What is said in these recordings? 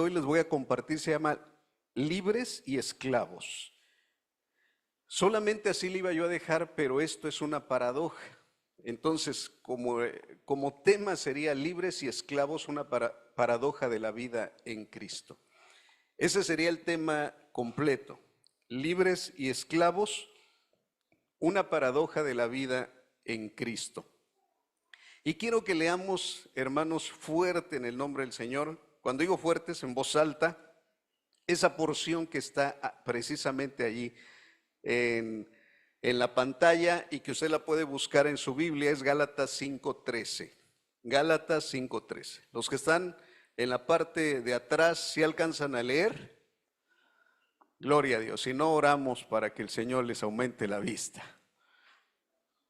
hoy les voy a compartir se llama Libres y Esclavos. Solamente así le iba yo a dejar, pero esto es una paradoja. Entonces, como tema sería libres y esclavos, una paradoja de la vida en Cristo. Ese sería el tema completo. Libres y esclavos, una paradoja de la vida en Cristo. Y quiero que leamos, hermanos, fuerte en el nombre del Señor. Cuando digo fuertes, en voz alta, esa porción que está precisamente allí en la pantalla y que usted la puede buscar en su Biblia, es Gálatas 5:13. Gálatas 5:13. Los que están en la parte de atrás, ¿sí alcanzan a leer? Gloria a Dios. Si no, oramos para que el Señor les aumente la vista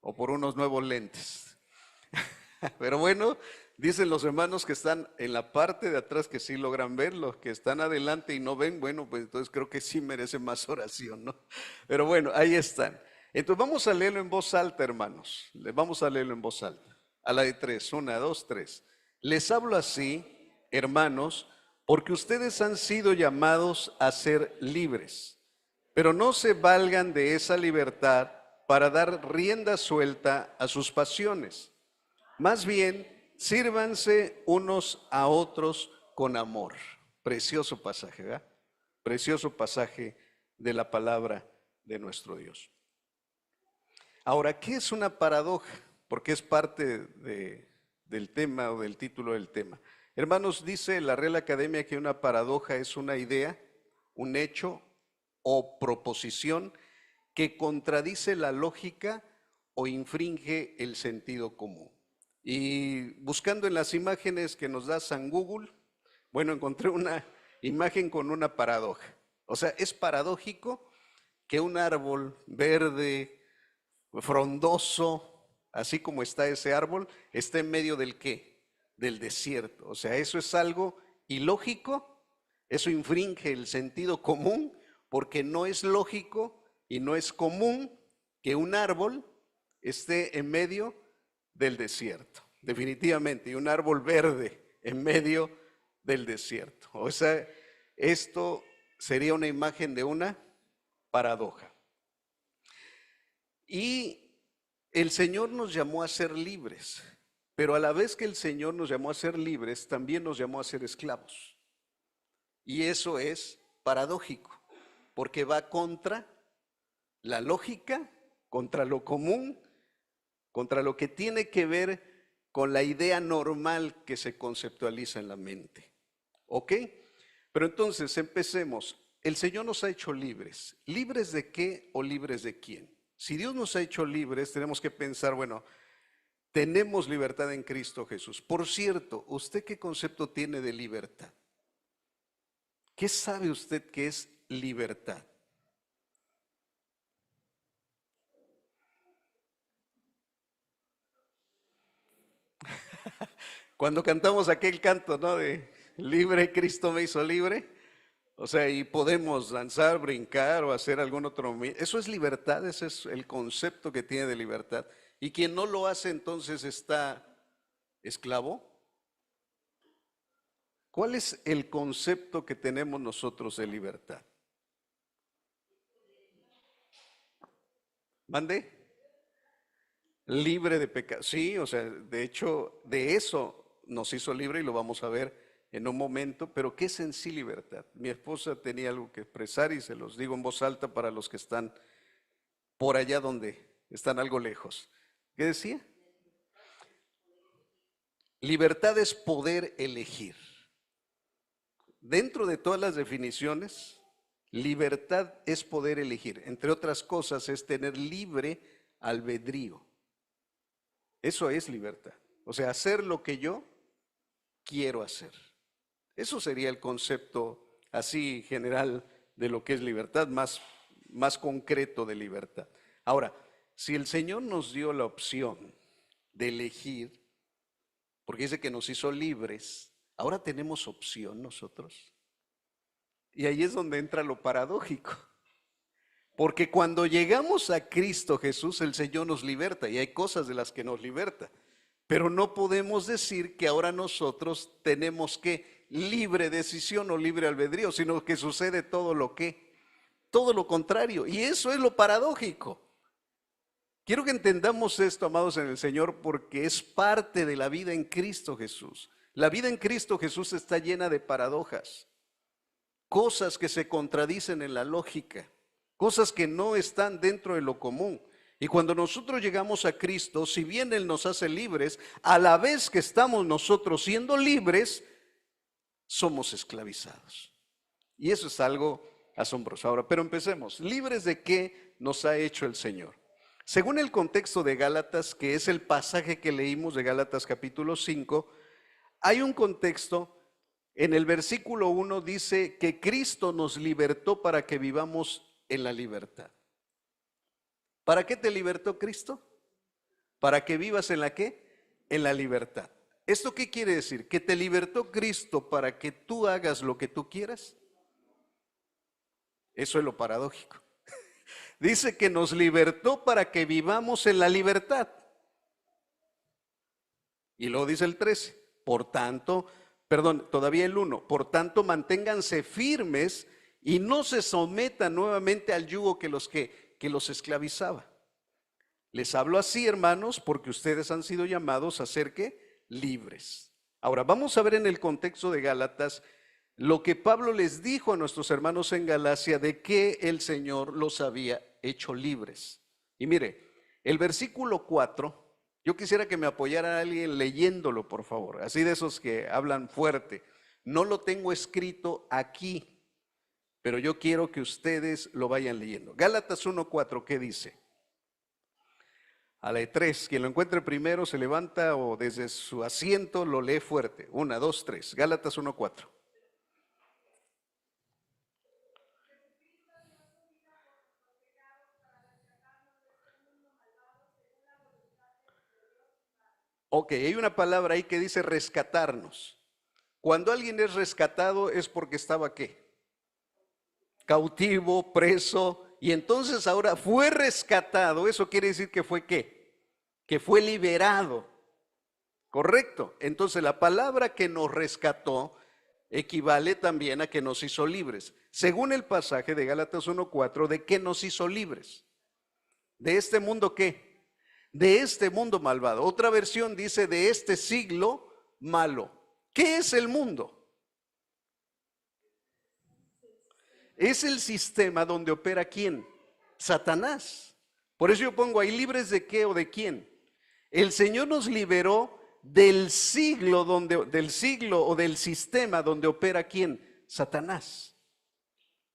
o por unos nuevos lentes. Pero bueno, dicen los hermanos que están en la parte de atrás que sí logran ver, los que están adelante y no ven, bueno, pues entonces creo que sí merece más oración, ¿no? Pero bueno, ahí están. Entonces vamos a leerlo en voz alta, hermanos. Vamos a leerlo en voz alta. A la de 3, 1, 2, 3. Les hablo así, hermanos, porque ustedes han sido llamados a ser libres, pero no se valgan de esa libertad para dar rienda suelta a sus pasiones. Más bien, sírvanse unos a otros con amor. Precioso pasaje, ¿verdad? Precioso pasaje de la palabra de nuestro Dios. Ahora, ¿qué es una paradoja? Porque es parte del tema o del título del tema. Hermanos, dice la Real Academia que una paradoja es una idea, un hecho o proposición que contradice la lógica o infringe el sentido común. Y buscando en las imágenes que nos da San Google, bueno, encontré una imagen con una paradoja. O sea, es paradójico que un árbol verde, frondoso, así como está ese árbol, esté en medio del ¿qué? Del desierto. O sea, eso es algo ilógico, eso infringe el sentido común, porque no es lógico y no es común que un árbol esté en medio del desierto, definitivamente, y un árbol verde en medio del desierto. O sea, esto sería una imagen de una paradoja. Y el Señor nos llamó a ser libres, pero a la vez que el Señor nos llamó a ser libres, también nos llamó a ser esclavos. Y eso es paradójico, porque va contra la lógica, contra lo común, contra lo que tiene que ver con la idea normal que se conceptualiza en la mente. ¿Ok? Pero entonces empecemos. El Señor nos ha hecho libres. ¿Libres de qué o libres de quién? Si Dios nos ha hecho libres, tenemos que pensar, bueno, tenemos libertad en Cristo Jesús. Por cierto, ¿usted qué concepto tiene de libertad? ¿Qué sabe usted que es libertad? Cuando cantamos aquel canto, ¿no? De libre, Cristo me hizo libre. O sea, y podemos danzar, brincar o hacer algún otro. Eso es libertad, ese es el concepto que tiene de libertad. Y quien no lo hace entonces está esclavo. ¿Cuál es el concepto que tenemos nosotros de libertad? ¿Mande? Libre de pecado. Sí, o sea, de hecho, de eso nos hizo libre y lo vamos a ver en un momento. Pero ¿qué es en sí libertad? Mi esposa tenía algo que expresar y se los digo en voz alta para los que están por allá donde están algo lejos. ¿Qué decía? Libertad es poder elegir. Dentro de todas las definiciones, libertad es poder elegir. Entre otras cosas, es tener libre albedrío. Eso es libertad. O sea, hacer lo que yo quiero hacer. Eso sería el concepto así general de lo que es libertad, más concreto de libertad. Ahora, si el Señor nos dio la opción de elegir, porque dice que nos hizo libres, ahora tenemos opción nosotros. Y ahí es donde entra lo paradójico. Porque cuando llegamos a Cristo Jesús, el Señor nos liberta y hay cosas de las que nos liberta. Pero no podemos decir que ahora nosotros tenemos que libre decisión o libre albedrío, sino que sucede todo lo contrario. Y eso es lo paradójico. Quiero que entendamos esto, amados en el Señor, porque es parte de la vida en Cristo Jesús. La vida en Cristo Jesús está llena de paradojas, cosas que se contradicen en la lógica, cosas que no están dentro de lo común. Y cuando nosotros llegamos a Cristo, si bien Él nos hace libres, a la vez que estamos nosotros siendo libres, somos esclavizados. Y eso es algo asombroso. Ahora, pero empecemos. ¿Libres de qué nos ha hecho el Señor? Según el contexto de Gálatas, que es el pasaje que leímos de Gálatas capítulo 5, hay un contexto. En el versículo 1 dice que Cristo nos libertó para que vivamos en la libertad. ¿Para qué te libertó Cristo? Para que vivas en la ¿qué? En la libertad. ¿Esto qué quiere decir? ¿Que te libertó Cristo para que tú hagas lo que tú quieras? Eso es lo paradójico. Dice que nos libertó para que vivamos en la libertad. Y luego dice el 13, por tanto, perdón, todavía el 1, por tanto manténganse firmes y no se sometan nuevamente al yugo que los esclavizaba. Les hablo así, hermanos, porque ustedes han sido llamados a ser ¿qué? Libres. Ahora, vamos a ver en el contexto de Gálatas lo que Pablo les dijo a nuestros hermanos en Galacia de que el Señor los había hecho libres. Y mire, el versículo 4, yo quisiera que me apoyara alguien leyéndolo, por favor, así de esos que hablan fuerte. No lo tengo escrito aquí, pero yo quiero que ustedes lo vayan leyendo. Gálatas 1:4, ¿qué dice? A la de 3, quien lo encuentre primero se levanta o desde su asiento lo lee fuerte. 1, 2, 3. Gálatas 1:4. Ok, hay una palabra ahí que dice rescatarnos. Cuando alguien es rescatado es porque estaba ¿qué? Cautivo, preso, y entonces ahora fue rescatado. Eso quiere decir que fue ¿qué? Que fue liberado. Correcto. Entonces la palabra que nos rescató equivale también a que nos hizo libres. Según el pasaje de Gálatas 1:4, ¿de qué nos hizo libres? ¿De este mundo qué? De este mundo malvado. Otra versión dice de este siglo malo. ¿Qué es el mundo? Es el sistema donde opera ¿quién? Satanás. Por eso yo pongo ahí libres de qué o de quién. El Señor nos liberó del siglo o del sistema donde opera ¿quién? Satanás.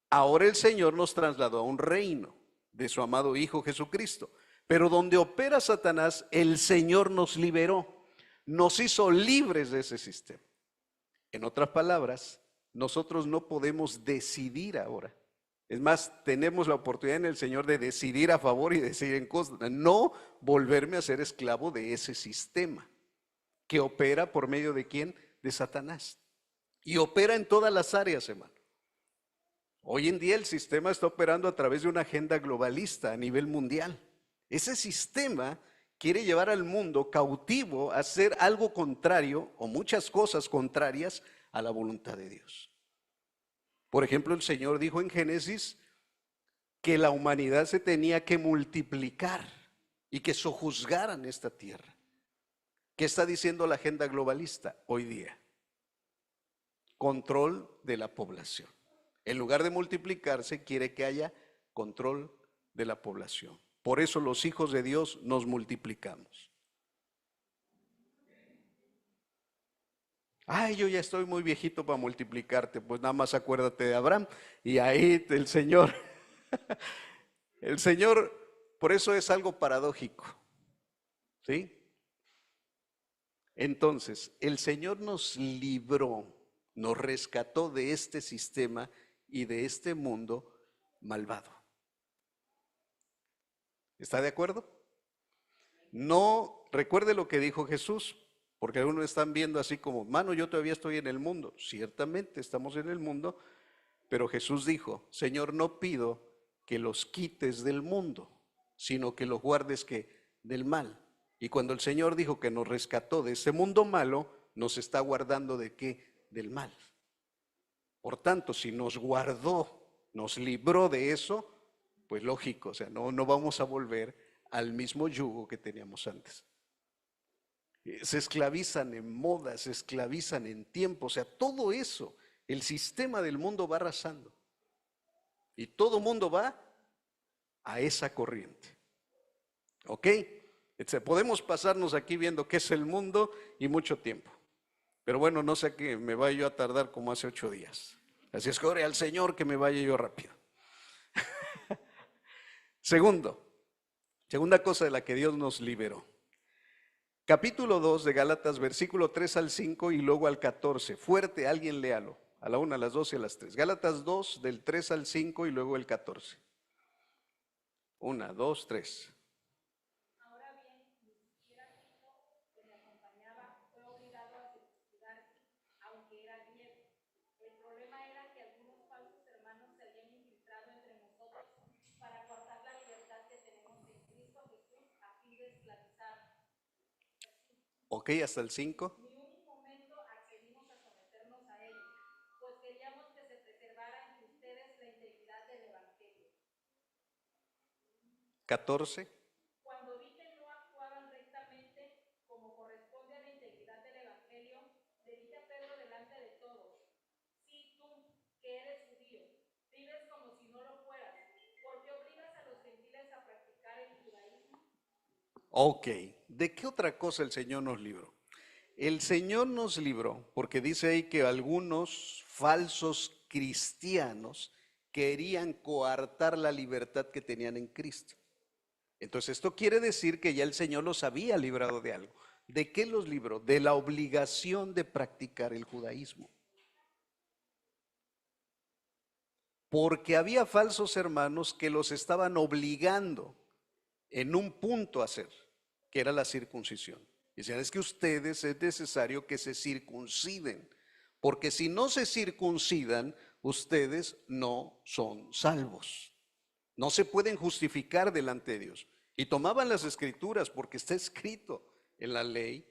Ahora el Señor nos trasladó a un reino de su amado Hijo Jesucristo. Pero donde opera Satanás, el Señor nos liberó, nos hizo libres de ese sistema. En otras palabras, nosotros no podemos decidir ahora. Es más, tenemos la oportunidad en el Señor de decidir a favor y decidir en contra. No volverme a ser esclavo de ese sistema que opera por medio de ¿quién? De Satanás. Y opera en todas las áreas, hermano. Hoy en día el sistema está operando a través de una agenda globalista a nivel mundial. Ese sistema quiere llevar al mundo cautivo a hacer algo contrario o muchas cosas contrarias a la voluntad de Dios. Por ejemplo, el Señor dijo en Génesis que la humanidad se tenía que multiplicar y que sojuzgaran esta tierra. ¿Qué está diciendo la agenda globalista hoy día? Control de la población. En lugar de multiplicarse, quiere que haya control de la población. Por eso los hijos de Dios nos multiplicamos. Ay, yo ya estoy muy viejito para multiplicarte. Pues nada más acuérdate de Abraham. Y ahí el Señor, por eso es algo paradójico. ¿Sí? Entonces, el Señor nos libró, nos rescató de este sistema y de este mundo malvado. ¿Está de acuerdo? No, recuerde lo que dijo Jesús, porque algunos están viendo así como, mano, yo todavía estoy en el mundo. Ciertamente estamos en el mundo, pero Jesús dijo, Señor, no pido que los quites del mundo, sino que los guardes del mal. Y cuando el Señor dijo que nos rescató de ese mundo malo, nos está guardando ¿de qué? del mal. Por tanto, si nos guardó, nos libró de eso, pues lógico, o sea, no vamos a volver al mismo yugo que teníamos antes. Se esclavizan en modas, se esclavizan en tiempo, o sea, todo eso, el sistema del mundo va arrasando. Y todo mundo va a esa corriente. ¿Ok? Podemos pasarnos aquí viendo qué es el mundo y mucho tiempo. Pero bueno, no sé qué me vaya yo a tardar como hace 8 días. Así es que ore al Señor que me vaya yo rápido. Segunda cosa de la que Dios nos liberó. Capítulo 2 de Gálatas, versículo 3 al 5 y luego al 14. Fuerte, alguien léalo. A la 1, a las 2 y a las 3. Gálatas 2 del 3 al 5 y luego el 14. 1, 2, 3. Ahora bien, ni siquiera Tito, que me acompañaba, fue obligado a circuncidarse, aunque era griego. El problema era que algunos falsos hermanos se habían infiltrado entre nosotros para cortar la libertad que tenemos en Cristo Jesús a fin de esclavizarnos. Ok, hasta el 5. Ni un momento accedimos a someternos a ellos, pues queríamos que se preservara entre ustedes la integridad del Evangelio. 14. Cuando vi que no actuaban rectamente como corresponde a la integridad del Evangelio, le dije a Pedro delante de todos: sí, tú, que eres judío, vives como si no lo fueras, ¿por qué obligas a los gentiles a practicar el judaísmo? Ok, ¿de qué otra cosa el Señor nos libró? El Señor nos libró porque dice ahí que algunos falsos cristianos querían coartar la libertad que tenían en Cristo. Entonces esto quiere decir que ya el Señor los había librado de algo. ¿De qué los libró? De la obligación de practicar el judaísmo. Porque había falsos hermanos que los estaban obligando en un punto a hacer, que era la circuncisión. Y decían, es que ustedes es necesario que se circunciden, porque si no se circuncidan, ustedes no son salvos. No se pueden justificar delante de Dios. Y tomaban las escrituras porque está escrito en la ley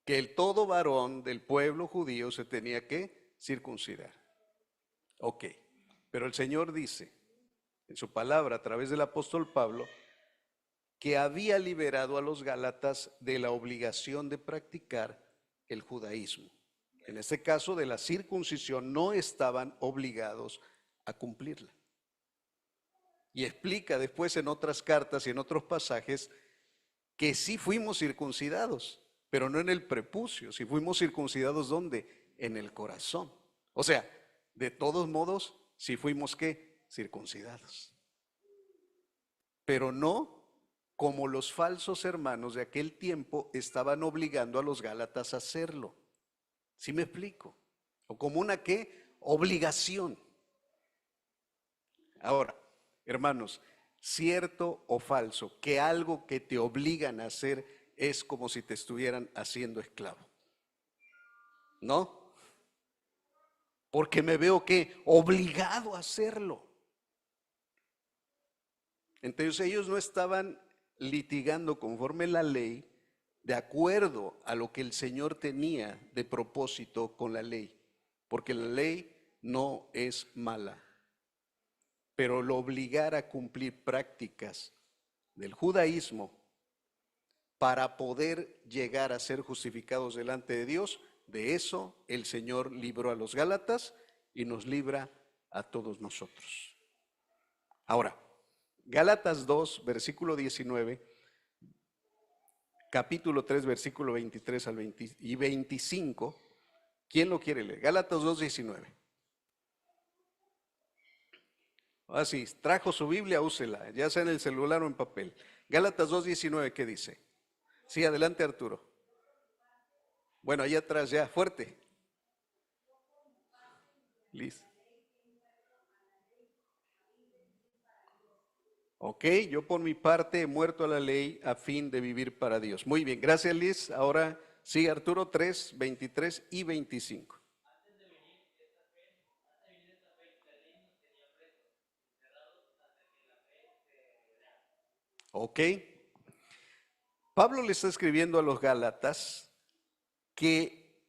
que el todo varón del pueblo judío se tenía que circuncidar. Ok, pero el Señor dice en su palabra a través del apóstol Pablo que había liberado a los gálatas de la obligación de practicar el judaísmo. En este caso de la circuncisión no estaban obligados a cumplirla. Y explica después en otras cartas y en otros pasajes que sí fuimos circuncidados, pero no en el prepucio. Si fuimos circuncidados, ¿dónde? En el corazón. O sea, de todos modos, sí fuimos ¿qué? Circuncidados. Pero no como los falsos hermanos de aquel tiempo estaban obligando a los gálatas a hacerlo. ¿Sí me explico? O como una ¿qué? Obligación. Ahora, hermanos, cierto o falso, que algo que te obligan a hacer es como si te estuvieran haciendo esclavo. ¿No? Porque me veo que obligado a hacerlo. Entonces ellos no estaban litigando conforme la ley de acuerdo a lo que el Señor tenía de propósito con la ley, porque la ley no es mala, pero lo obligar a cumplir prácticas del judaísmo para poder llegar a ser justificados delante de Dios, de eso el Señor libró a los gálatas y nos libra a todos nosotros. Ahora, Gálatas 2, versículo 19, capítulo 3, versículo 23 al 20 y 25. ¿Quién lo quiere leer? Gálatas 2, 19. Así, trajo su Biblia, úsela, ya sea en el celular o en papel. Gálatas 2, 19, ¿qué dice? Sí, adelante Arturo. Bueno, allá atrás ya, fuerte. Liz. Ok, yo por mi parte he muerto a la ley a fin de vivir para Dios. Muy bien, gracias Liz. Ahora sí, Arturo 3, 23 y 25. Ok. Pablo le está escribiendo a los Gálatas que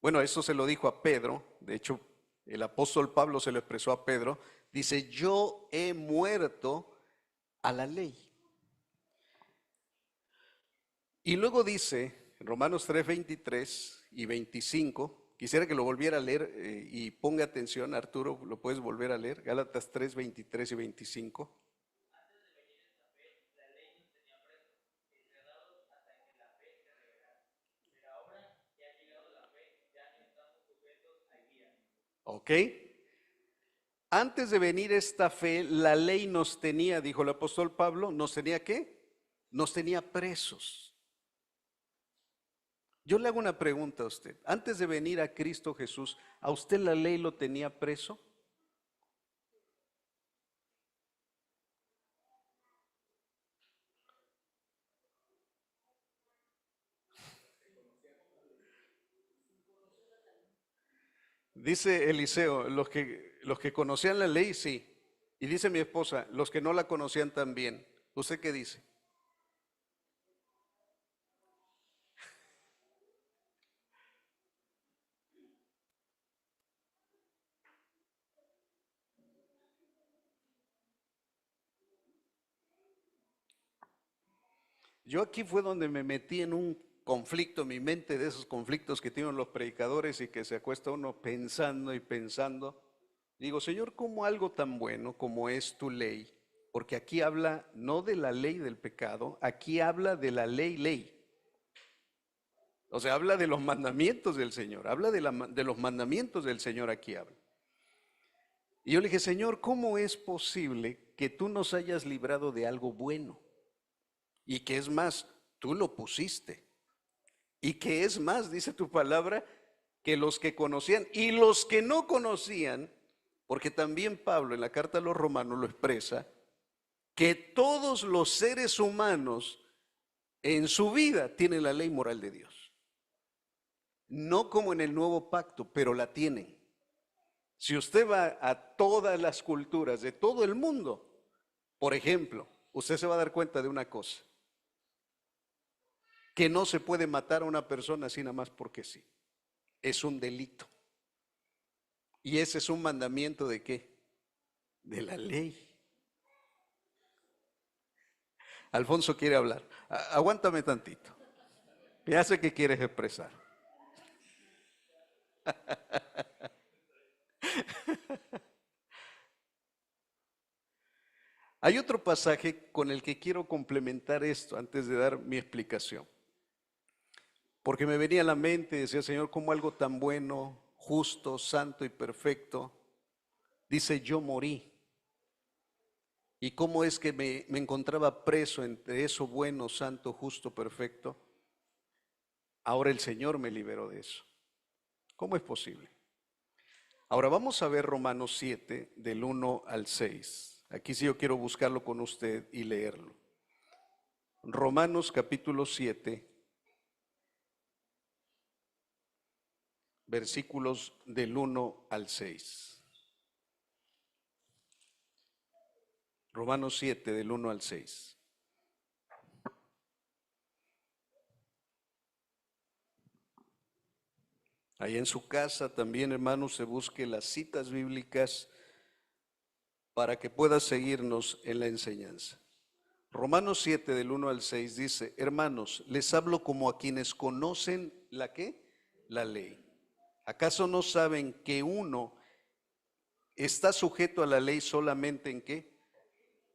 Bueno, eso se lo dijo a Pedro, de hecho, el apóstol Pablo se lo expresó a Pedro, dice, yo he muerto a la ley. Y luego dice, en Romanos 3, 23 y 25, quisiera que lo volviera a leer y ponga atención, Arturo, lo puedes volver a leer, Gálatas 3, 23 y 25. ¿Ok? Antes de venir esta fe, la ley nos tenía, dijo el apóstol Pablo, ¿nos tenía qué? Nos tenía presos. Yo le hago una pregunta a usted. Antes de venir a Cristo Jesús, ¿a usted la ley lo tenía preso? Dice Eliseo, los que conocían la ley, sí. Y dice mi esposa, los que no la conocían también. ¿Usted qué dice? Yo aquí fue donde me metí en un conflicto, mi mente, de esos conflictos que tienen los predicadores y que se acuesta uno pensando y pensando. Digo, Señor, ¿cómo algo tan bueno como es tu ley? Porque aquí habla no de la ley del pecado, aquí habla de la ley. O sea, habla de los mandamientos del Señor, habla de los mandamientos del Señor aquí habla. Y yo le dije, Señor, ¿cómo es posible que tú nos hayas librado de algo bueno? Y que es más, tú lo pusiste. Y que es más, dice tu palabra, que los que conocían y los que no conocían, porque también Pablo en la carta a los romanos lo expresa, que todos los seres humanos en su vida tienen la ley moral de Dios. No como en el nuevo pacto, pero la tienen. Si usted va a todas las culturas de todo el mundo, por ejemplo, usted se va a dar cuenta de una cosa, que no se puede matar a una persona así nada más porque sí. Es un delito. Y ese es un mandamiento ¿de qué? De la ley. Alfonso quiere hablar. Aguántame tantito. Ya sé que quieres expresar. Hay otro pasaje con el que quiero complementar esto antes de dar mi explicación. Porque me venía a la mente, decía Señor, como algo tan bueno, justo, santo y perfecto. Dice, yo morí. ¿Y cómo es que me encontraba preso entre eso bueno, santo, justo, perfecto? Ahora el Señor me liberó de eso. ¿Cómo es posible? Ahora vamos a ver Romanos 7 del 1 al 6. Aquí sí yo quiero buscarlo con usted y leerlo. Romanos capítulo 7, versículos del 1 al 6. Romanos 7 del 1 al 6. Ahí en su casa también, hermanos, se busque las citas bíblicas para que pueda seguirnos en la enseñanza. Romanos 7 del 1 al 6 dice, hermanos, les hablo como a quienes conocen la ¿qué? La ley. ¿Acaso no saben que uno está sujeto a la ley solamente en qué?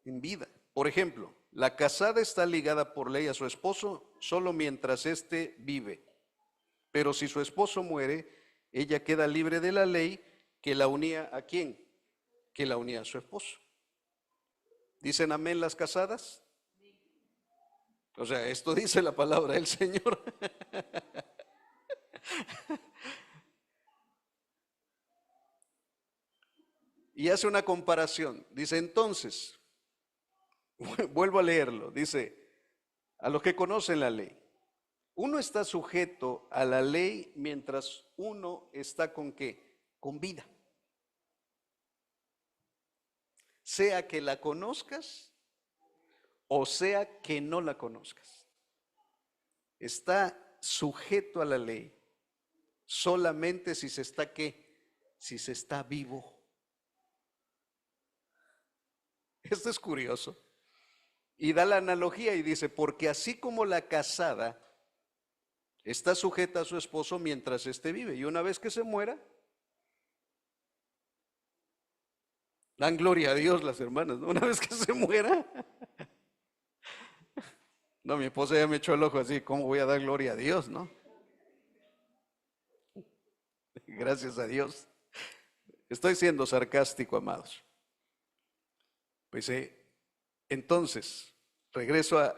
En vida. Por ejemplo, la casada está ligada por ley a su esposo solo mientras éste vive. Pero si su esposo muere, ella queda libre de la ley que la unía ¿a quién? Que la unía a su esposo. ¿Dicen amén las casadas? O sea, esto dice la palabra del Señor. Y hace una comparación. Dice entonces, vuelvo a leerlo, dice, a los que conocen la ley, uno está sujeto a la ley mientras uno está con qué? Con vida. Sea que la conozcas o sea que no la conozcas. Está sujeto a la ley solamente si se está ¿qué? Si se está vivo. Esto es curioso. Y da la analogía y dice, porque así como la casada está sujeta a su esposo mientras éste vive, y una vez que se muera, dan gloria a Dios las hermanas, ¿no? Una vez que se muera, no, mi esposa ya me echó el ojo así, ¿cómo voy a dar gloria a Dios, no? Gracias a Dios. Estoy siendo sarcástico, amados. Pues entonces, regreso a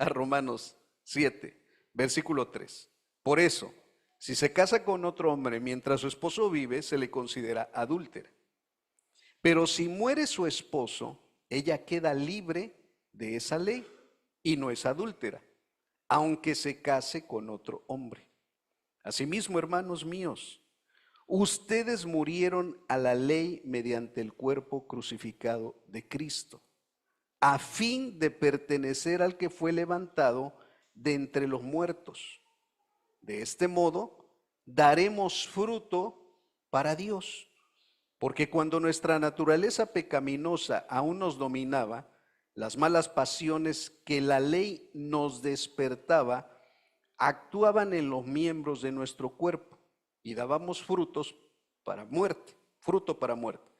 Romanos 7, versículo 3. Por eso, si se casa con otro hombre mientras su esposo vive, se le considera adúltera. Pero si muere su esposo, ella queda libre de esa ley y no es adúltera, aunque se case con otro hombre. Asimismo, hermanos míos, ustedes murieron a la ley mediante el cuerpo crucificado de Cristo, a fin de pertenecer al que fue levantado de entre los muertos. De este modo, daremos fruto para Dios. Porque cuando nuestra naturaleza pecaminosa aún nos dominaba, las malas pasiones que la ley nos despertaba actuaban en los miembros de nuestro cuerpo y dábamos frutos para muerte, fruto para muerte.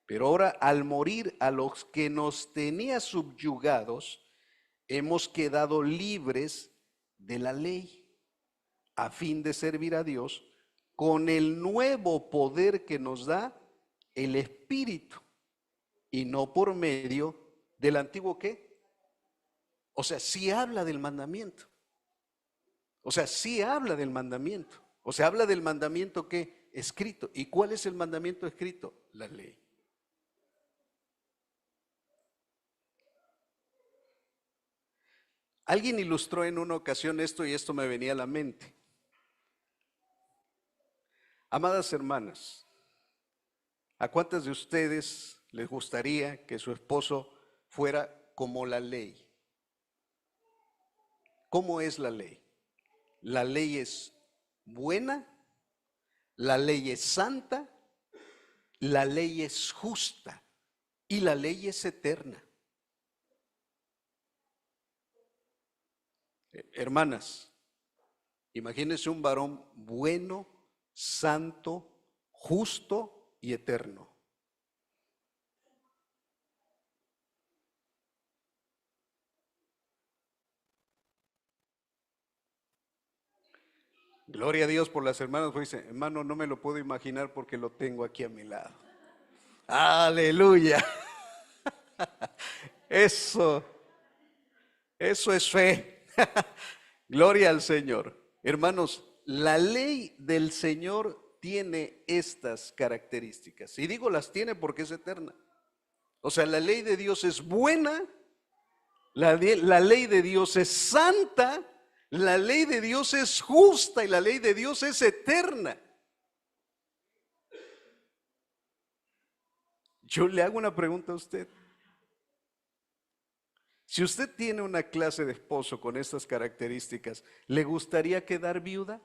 Pero ahora, al morir a los que nos tenía subyugados, hemos quedado libres de la ley, a fin de servir a Dios con el nuevo poder que nos da el Espíritu, y no por medio del antiguo ¿qué? O sea, sí habla del mandamiento. O sea, sí habla del mandamiento. O sea, habla del mandamiento ¿qué? Escrito. ¿Y cuál es el mandamiento escrito? La ley. Alguien ilustró en una ocasión esto y esto me venía a la mente. Amadas hermanas, ¿a cuántas de ustedes les gustaría que su esposo fuera como la ley? ¿Cómo es la ley? La ley es buena, la ley es santa, la ley es justa y la ley es eterna. Hermanas, imagínense un varón bueno, santo, justo y eterno. Gloria a Dios por las hermanas, pues dice, hermano, no me lo puedo imaginar porque lo tengo aquí a mi lado. Aleluya. Eso es fe. Gloria al Señor. Hermanos, la ley del Señor tiene estas características. Y digo las tiene porque es eterna. O sea, la ley de Dios es buena, la ley de Dios es santa, la ley de Dios es justa y la ley de Dios es eterna. Yo le hago una pregunta a usted. Si usted tiene una clase de esposo con estas características, ¿le gustaría quedar viuda?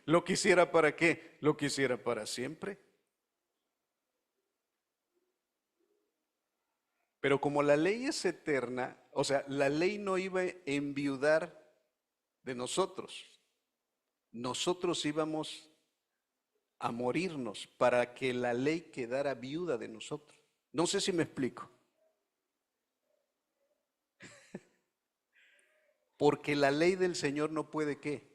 ¿Lo quisiera para qué? ¿Lo quisiera para siempre? Pero como la ley es eterna, o sea, la ley no iba a enviudar de nosotros. Nosotros íbamos a morirnos para que la ley quedara viuda de nosotros. No sé si me explico. Porque la ley del Señor no puede ¿qué?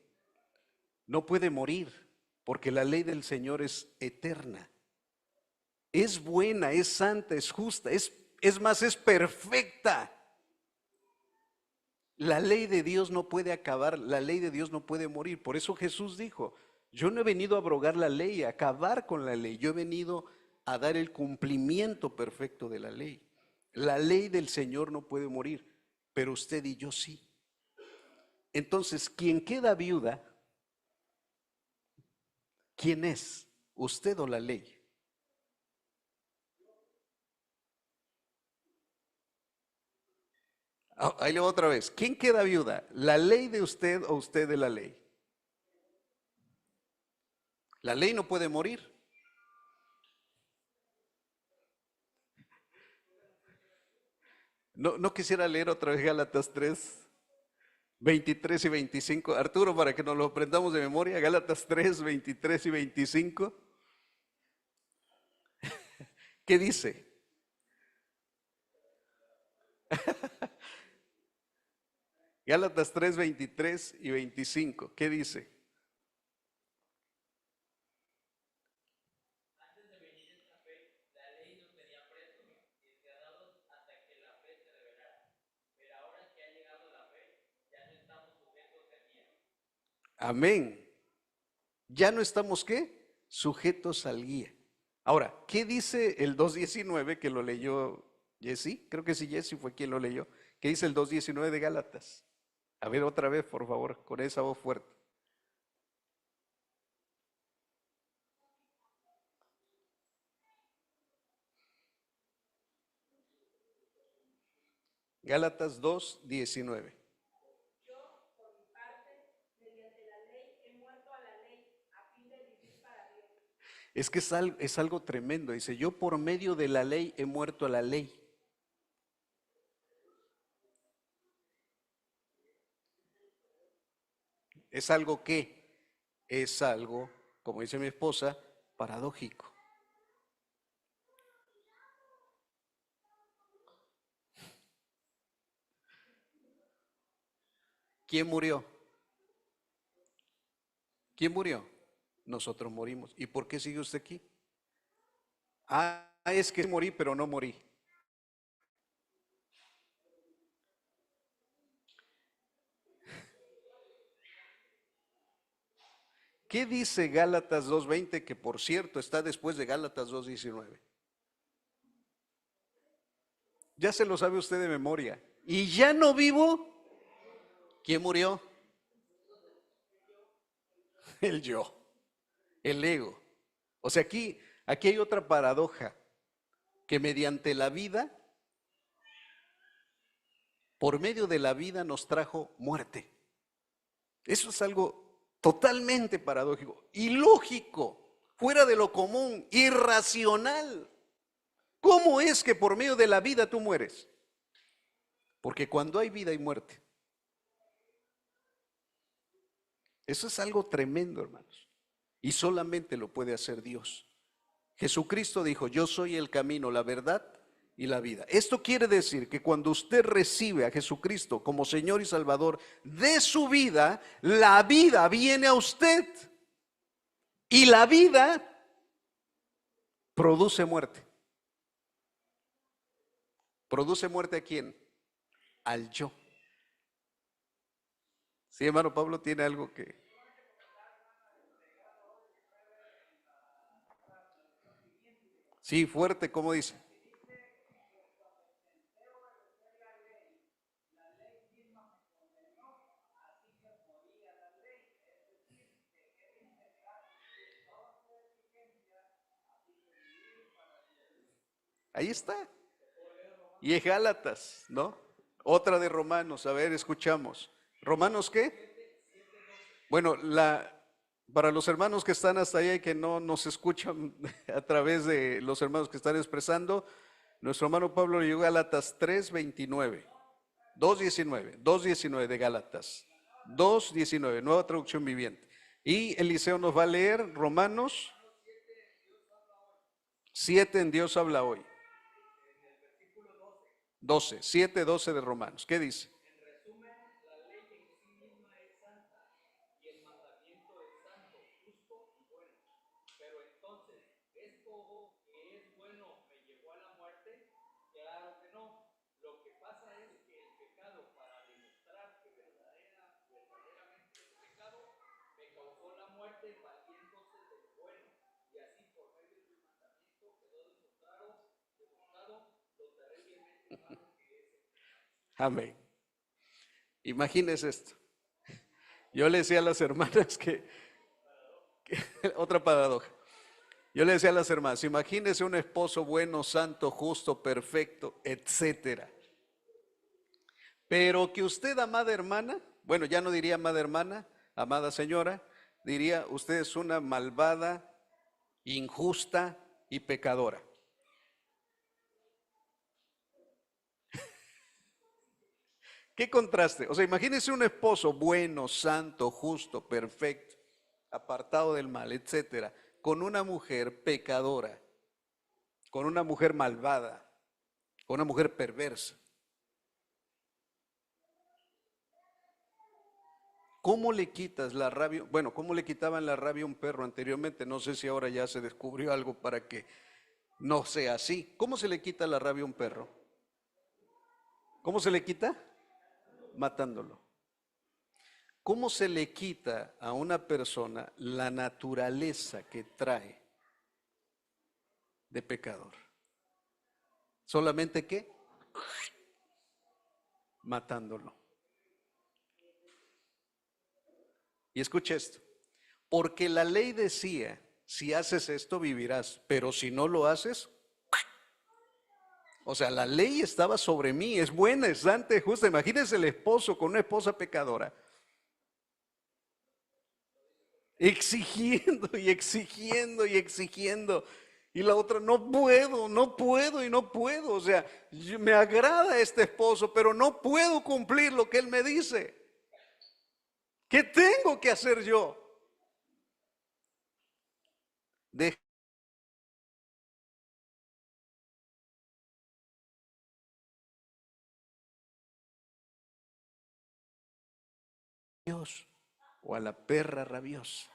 No puede morir, porque la ley del Señor es eterna. Es buena, es santa, es justa, es más, es perfecta. La ley de Dios no puede acabar, la ley de Dios no puede morir. Por eso Jesús dijo, yo no he venido a abrogar la ley, a acabar con la ley. Yo he venido a dar el cumplimiento perfecto de la ley. La ley del Señor no puede morir, pero usted y yo sí. Entonces, quien queda viuda, ¿quién es? ¿Usted o la ley? Ahí le voy otra vez. ¿Quién queda viuda? ¿La ley de usted o usted de la ley? La ley no puede morir. No quisiera leer otra vez Gálatas 3, 23 y 25. Arturo, para que nos lo aprendamos de memoria, Gálatas 3, 23 y 25. ¿Qué dice? Gálatas 3, 23 y 25. ¿Qué dice? Amén. Ya no estamos, ¿qué? Sujetos al guía. Ahora, ¿qué dice el 2.19 que lo leyó Jesse? Creo que sí, Jesse fue quien lo leyó. ¿Qué dice el 2.19 de Gálatas? A ver otra vez, por favor, con esa voz fuerte. Gálatas 2.19. Yo, por mi parte, mediante la ley, he muerto a la ley a fin de vivir para Dios. Es que es algo tremendo. Dice, yo por medio de la ley he muerto a la ley. Es algo que, es algo, como dice mi esposa, paradójico. ¿Quién murió? ¿Quién murió? Nosotros morimos. ¿Y por qué sigue usted aquí? Ah, es que morí, pero no morí. ¿Qué dice Gálatas 2.20? Que por cierto está después de Gálatas 2.19. Ya se lo sabe usted de memoria. Y ya no vivo. ¿Quién murió? El yo, el ego. O sea, aquí hay otra paradoja, que mediante la vida, por medio de la vida nos trajo muerte. Eso es algo totalmente paradójico, ilógico, fuera de lo común, irracional. ¿Cómo es que por medio de la vida tú mueres? Porque cuando hay vida hay muerte. Eso es algo tremendo, hermanos. Y solamente lo puede hacer Dios. Jesucristo dijo, yo soy el camino, la verdad y la vida. Esto quiere decir que cuando usted recibe a Jesucristo como Señor y Salvador de su vida, la vida viene a usted. Y la vida produce muerte. ¿Produce muerte a quién? Al yo. Sí, hermano Pablo tiene algo que... Sí, fuerte, ¿cómo dice? Ahí está. Y es Gálatas, ¿no? Otra de Romanos, a ver, escuchamos. ¿Romanos qué? Bueno, para los hermanos que están hasta allá y que no nos escuchan a través de los hermanos que están expresando, nuestro hermano Pablo llegó a Gálatas 3:29, 2:19 de Gálatas, 2:19, nueva traducción viviente. Y Eliseo nos va a leer Romanos 7, en Dios habla hoy. 7:12 de Romanos. ¿Qué dice? Amén. Imagínese esto. Yo le decía a las hermanas otra paradoja. Yo le decía a las hermanas, imagínese un esposo bueno, santo, justo, perfecto, etcétera. Pero que usted, amada hermana, bueno, ya no diría amada hermana, amada señora, diría usted es una malvada, injusta y pecadora. ¿Qué contraste? O sea, imagínese un esposo bueno, santo, justo, perfecto, apartado del mal, etcétera, con una mujer pecadora, con una mujer malvada, con una mujer perversa. ¿Cómo le quitas la rabia? Bueno, ¿cómo le quitaban la rabia a un perro anteriormente? No sé si ahora ya se descubrió algo para que no sea así. ¿Cómo se le quita la rabia a un perro? ¿Cómo se le quita? Matándolo. ¿Cómo se le quita a una persona la naturaleza que trae de pecador? ¿Solamente qué? Matándolo. Y escuche esto, porque la ley decía, si haces esto vivirás, pero si no lo haces, o sea, la ley estaba sobre mí, es buena, es santa, es justa. Imagínense el esposo con una esposa pecadora, exigiendo y exigiendo y exigiendo. Y la otra, no puedo, no puedo y no puedo. O sea, me agrada este esposo, pero no puedo cumplir lo que él me dice. ¿Qué tengo que hacer yo? De Dios o a la perra rabiosa,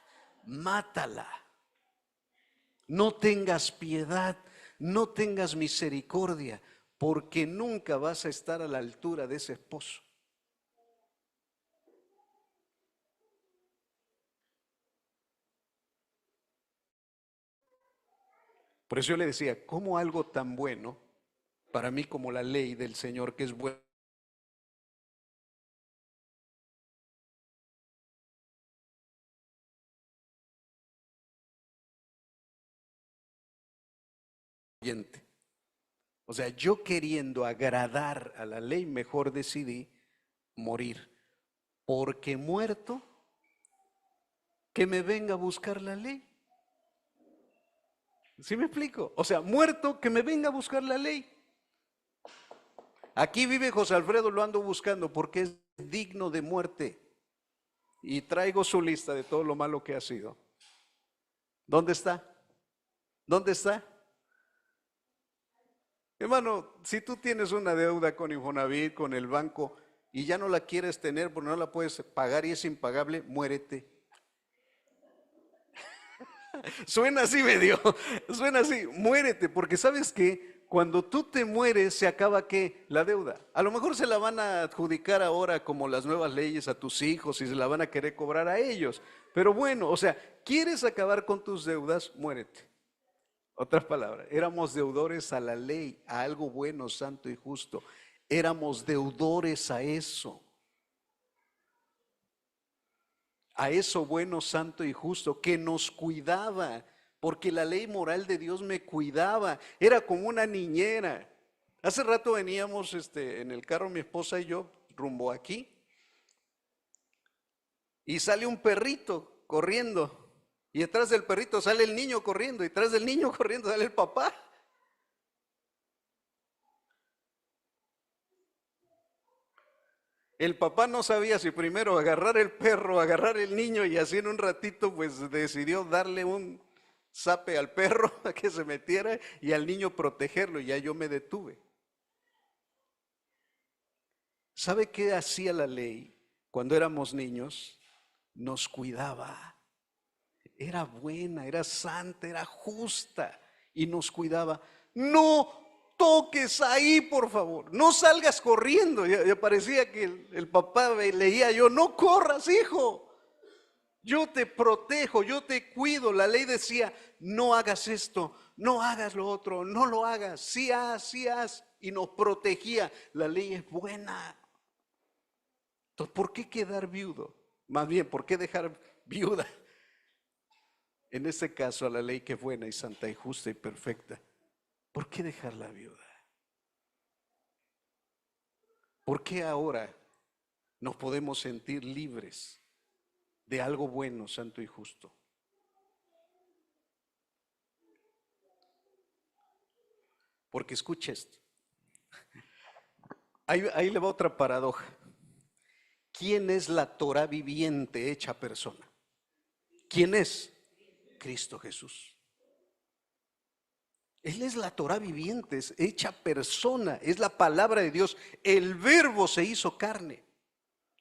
mátala. No tengas piedad, no tengas misericordia, porque nunca vas a estar a la altura de ese esposo. Por eso yo le decía, ¿cómo algo tan bueno, para mí como la ley del Señor, que es bueno, o sea, yo queriendo agradar a la ley, mejor decidí morir, porque muerto, que me venga a buscar la ley. ¿Sí me explico? O sea, muerto, que me venga a buscar la ley. Aquí vive José Alfredo, lo ando buscando porque es digno de muerte. Y traigo su lista de todo lo malo que ha sido. ¿Dónde está? ¿Dónde está? Hermano, si tú tienes una deuda con Infonavit, con el banco, y ya no la quieres tener porque no la puedes pagar y es impagable, muérete. Suena así medio, suena así, muérete, porque sabes que cuando tú te mueres se acaba ¿qué? La deuda. A lo mejor se la van a adjudicar ahora como las nuevas leyes a tus hijos y se la van a querer cobrar a ellos. Pero bueno, o sea, ¿quieres acabar con tus deudas? Muérete. Otras palabras, éramos deudores a la ley, a algo bueno, santo y justo. Éramos deudores a eso bueno, santo y justo, que nos cuidaba, porque la ley moral de Dios me cuidaba, era como una niñera. Hace rato veníamos en el carro mi esposa y yo rumbo aquí y sale un perrito corriendo y detrás del perrito sale el niño corriendo y detrás del niño corriendo sale el papá. El papá no sabía si primero agarrar el perro, agarrar el niño y así en un ratito pues decidió darle un zape al perro a que se metiera y al niño protegerlo y ya yo me detuve. ¿Sabe qué hacía la ley cuando éramos niños? Nos cuidaba. Era buena, era santa, era justa y nos cuidaba. No toques ahí, por favor. No salgas corriendo. Ya parecía que el papá leía yo, no corras, hijo. Yo te protejo, yo te cuido. La ley decía, no hagas esto, no hagas lo otro, no lo hagas. Sí haz, sí haz. Y nos protegía. La ley es buena. Entonces, ¿por qué quedar viudo? Más bien, ¿por qué dejar viuda? En este caso, a la ley que es buena y santa y justa y perfecta. ¿Por qué dejarla viuda? ¿Por qué ahora nos podemos sentir libres de algo bueno, santo y justo? Porque escuche esto. Ahí le va otra paradoja. ¿Quién es la Torá viviente hecha persona? ¿Quién es? Cristo Jesús. Él es la Torá viviente, es hecha persona, es la palabra de Dios. El Verbo se hizo carne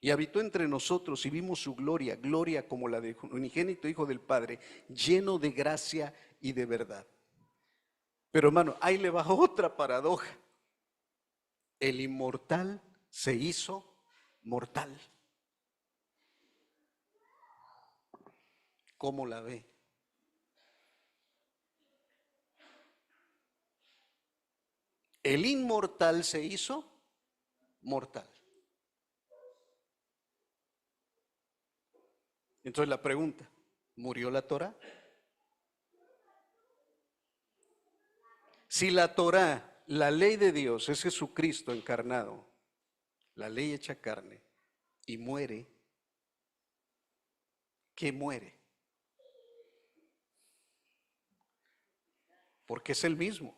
y habitó entre nosotros y vimos su gloria, gloria como la de unigénito Hijo del Padre, lleno de gracia y de verdad. Pero hermano, ahí le va otra paradoja. El inmortal se hizo mortal. ¿Cómo la ve? El inmortal se hizo mortal. Entonces la pregunta, ¿murió la Torá? Si la Torá, la ley de Dios, es Jesucristo encarnado, la ley hecha carne, y muere, ¿qué muere? Porque es el mismo.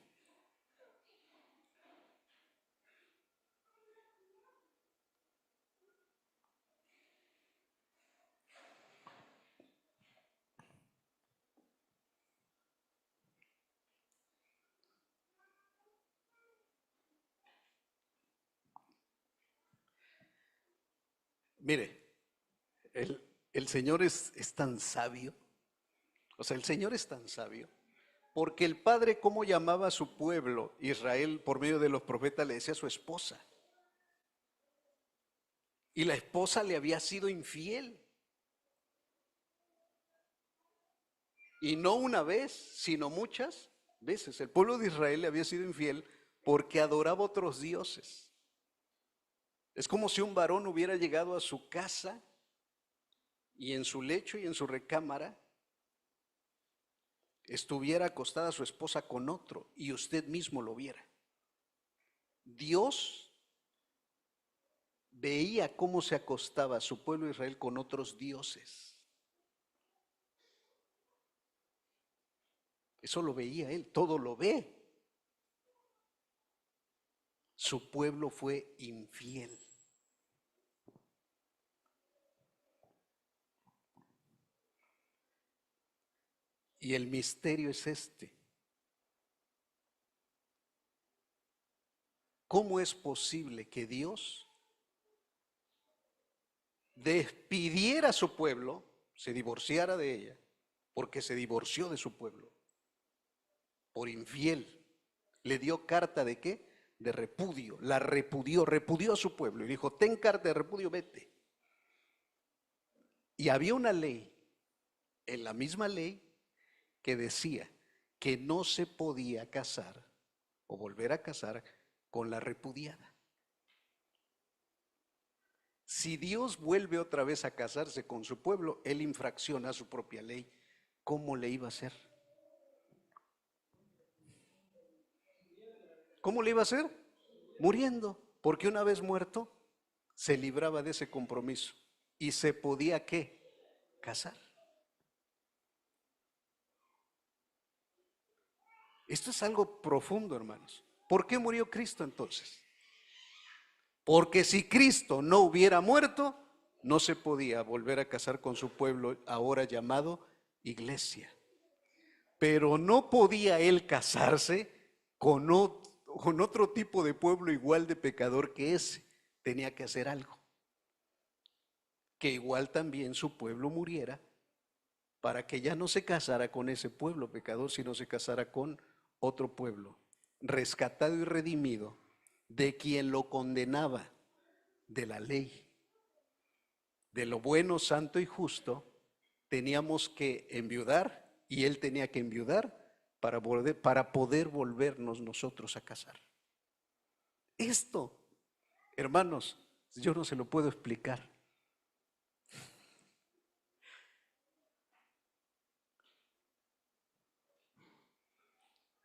Mire, el Señor es tan sabio, o sea, el Señor es tan sabio, porque el Padre, ¿cómo llamaba a su pueblo? Israel, por medio de los profetas, le decía a su esposa. Y la esposa le había sido infiel. Y no una vez, sino muchas veces. El pueblo de Israel le había sido infiel porque adoraba otros dioses. Es como si un varón hubiera llegado a su casa y en su lecho y en su recámara estuviera acostada su esposa con otro y usted mismo lo viera. Dios veía cómo se acostaba su pueblo Israel con otros dioses. Eso lo veía él, todo lo ve. Su pueblo fue infiel. Y el misterio es este. ¿Cómo es posible que Dios despidiera a su pueblo, se divorciara de ella, porque se divorció de su pueblo, por infiel? Le dio carta de qué? De repudio. La repudió a su pueblo y dijo, ten carta de repudio, vete. Y había una ley, en la misma ley, que decía que no se podía casar o volver a casar con la repudiada. Si Dios vuelve otra vez a casarse con su pueblo, él infracciona su propia ley. ¿Cómo le iba a hacer? ¿Cómo le iba a hacer? Muriendo, porque una vez muerto se libraba de ese compromiso y se podía ¿qué? Casar. Esto es algo profundo, hermanos. ¿Por qué murió Cristo entonces? Porque si Cristo no hubiera muerto, no se podía volver a casar con su pueblo, ahora llamado iglesia. Pero no podía él casarse con otro tipo de pueblo igual de pecador que ese. Tenía que hacer algo. Que igual también su pueblo muriera para que ya no se casara con ese pueblo pecador, sino se casara con otro pueblo, rescatado y redimido de quien lo condenaba, de la ley, de lo bueno, santo y justo. Teníamos que enviudar y él tenía que enviudar para poder volvernos nosotros a casar. Esto, hermanos, yo no se lo puedo explicar.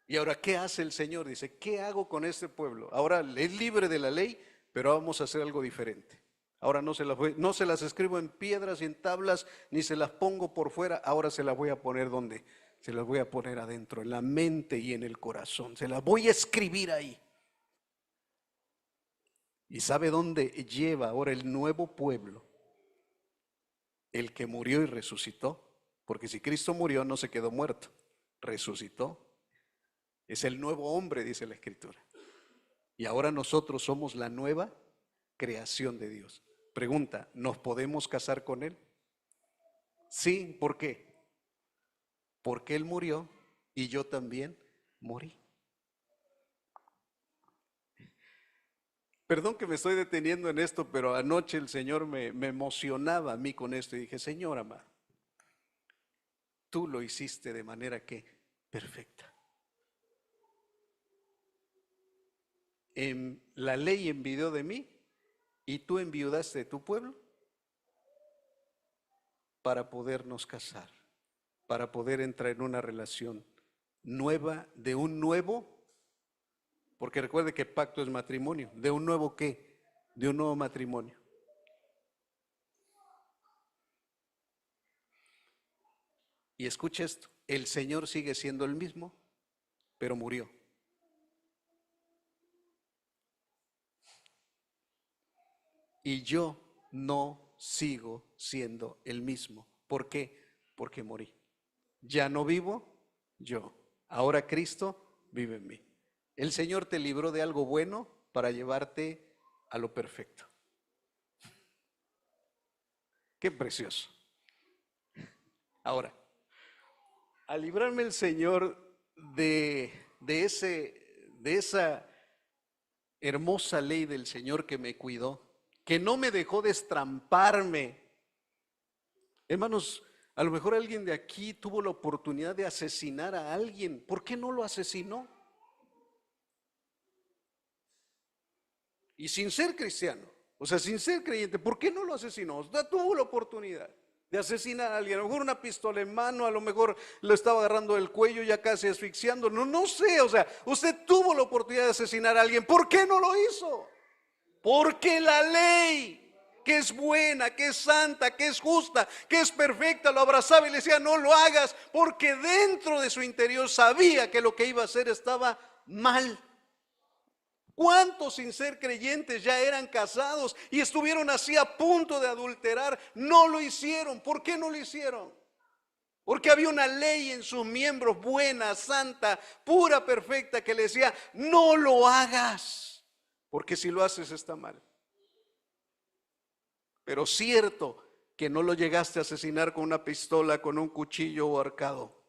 Y ahora, ¿qué hace el Señor? Dice, ¿qué hago con este pueblo? Ahora es libre de la ley, pero vamos a hacer algo diferente. Ahora no se las escribo en piedras y en tablas, ni se las pongo por fuera, ahora se las voy a poner ¿dónde? Se las voy a poner adentro, en la mente y en el corazón, se las voy a escribir ahí. ¿Y sabe dónde lleva ahora el nuevo pueblo? El que murió y resucitó. Porque si Cristo murió, no se quedó muerto, resucitó. Es el nuevo hombre, dice la Escritura. Y ahora nosotros somos la nueva creación de Dios. Pregunta, ¿nos podemos casar con Él? Sí, ¿por qué? Porque Él murió y yo también morí. Perdón que me estoy deteniendo en esto, pero anoche el Señor me emocionaba a mí con esto y dije, Señor amado, tú lo hiciste de manera que perfecta. La ley envidió de mí y tú enviudaste de tu pueblo para podernos casar, para poder entrar en una relación nueva, de un nuevo, porque recuerde que pacto es matrimonio, de un nuevo ¿qué? De un nuevo matrimonio. Y escuche esto, el Señor sigue siendo el mismo, pero murió. Y yo no sigo siendo el mismo. ¿Por qué? Porque morí. Ya no vivo yo. Ahora Cristo vive en mí. El Señor te libró de algo bueno para llevarte a lo perfecto. Qué precioso. Ahora, al librarme el Señor de esa hermosa ley del Señor que me cuidó, que no me dejó destramparme. Hermanos, a lo mejor alguien de aquí tuvo la oportunidad de asesinar a alguien. ¿Por qué no lo asesinó? Y sin ser cristiano, o sea, sin ser creyente, ¿por qué no lo asesinó? Usted tuvo la oportunidad de asesinar a alguien, a lo mejor una pistola en mano, a lo mejor lo estaba agarrando del cuello ya casi asfixiando, no sé, o sea, usted tuvo la oportunidad de asesinar a alguien, ¿por qué no lo hizo? Porque la ley, que es buena, que es santa, que es justa, que es perfecta, lo abrazaba y le decía, no lo hagas, porque dentro de su interior sabía que lo que iba a hacer estaba mal. ¿Cuántos sin ser creyentes ya eran casados y estuvieron así a punto de adulterar? No lo hicieron. ¿Por qué no lo hicieron? Porque había una ley en sus miembros buena, santa, pura, perfecta, que le decía, no lo hagas, porque si lo haces está mal. Pero cierto que no lo llegaste a asesinar con una pistola, con un cuchillo o ahorcado.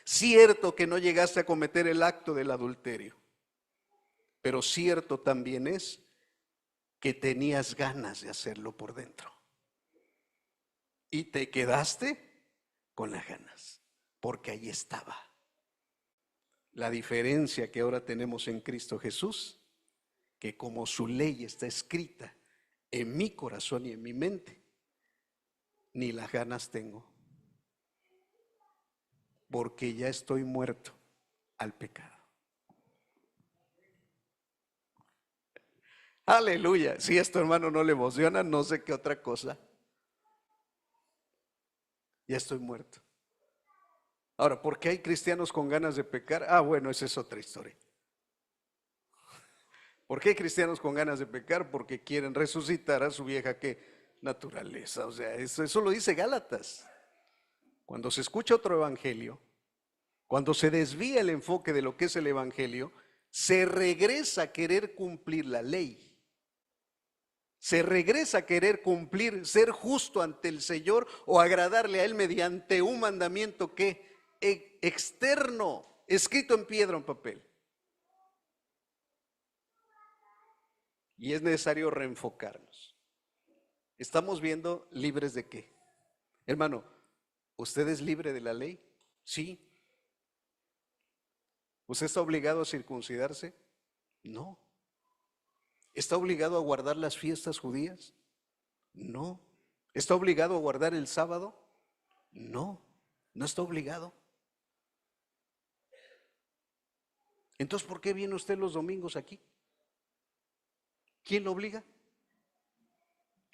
Cierto que no llegaste a cometer el acto del adulterio. Pero cierto también es que tenías ganas de hacerlo por dentro. Y te quedaste con las ganas, porque ahí estaba. La diferencia que ahora tenemos en Cristo Jesús, que como su ley está escrita en mi corazón y en mi mente, ni las ganas tengo, porque ya estoy muerto al pecado. Aleluya. Si esto, hermano, no le emociona, no sé qué otra cosa. Ya estoy muerto. Ahora, ¿por qué hay cristianos con ganas de pecar? Ah, bueno, esa es otra historia. ¿Por qué hay cristianos con ganas de pecar? Porque quieren resucitar a su vieja naturaleza. O sea, eso lo dice Gálatas. Cuando se escucha otro evangelio, cuando se desvía el enfoque de lo que es el evangelio, se regresa a querer cumplir la ley. Se regresa a querer cumplir, ser justo ante el Señor o agradarle a Él mediante un mandamiento que externo, escrito en piedra o en papel. Y es necesario reenfocarnos. ¿Estamos viendo libres de qué? Hermano, ¿usted es libre de la ley? Sí. ¿Usted está obligado a circuncidarse? No. ¿Está obligado a guardar las fiestas judías? No. ¿Está obligado a guardar el sábado? No, no está obligado. Entonces, ¿por qué viene usted los domingos aquí? ¿Quién lo obliga?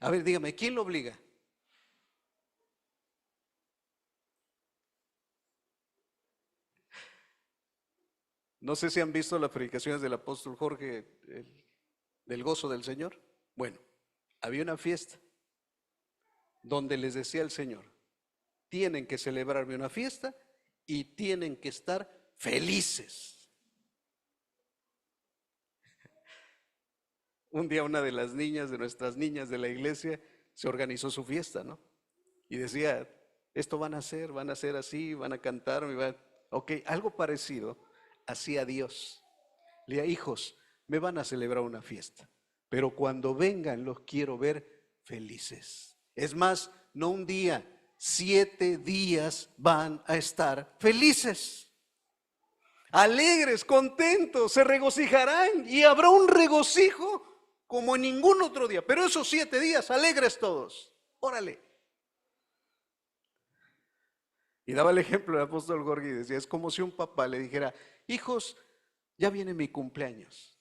A ver, dígame, ¿quién lo obliga? No sé si han visto las predicaciones del apóstol Jorge, del gozo del Señor. Bueno, había una fiesta donde les decía el Señor, tienen que celebrarme una fiesta y tienen que estar felices. Un día una de las niñas, de nuestras niñas de la iglesia, se organizó su fiesta, ¿no? Y decía, esto van a hacer así, van a cantar, ok, algo parecido hacía Dios. Le decía, hijos, me van a celebrar una fiesta, pero cuando vengan los quiero ver felices. Es más, no un día, 7 días van a estar felices, alegres, contentos, se regocijarán y habrá un regocijo como en ningún otro día. Pero esos 7 días, alegres todos. Órale. Y daba el ejemplo del apóstol Jorge y decía, es como si un papá le dijera, hijos, ya viene mi cumpleaños,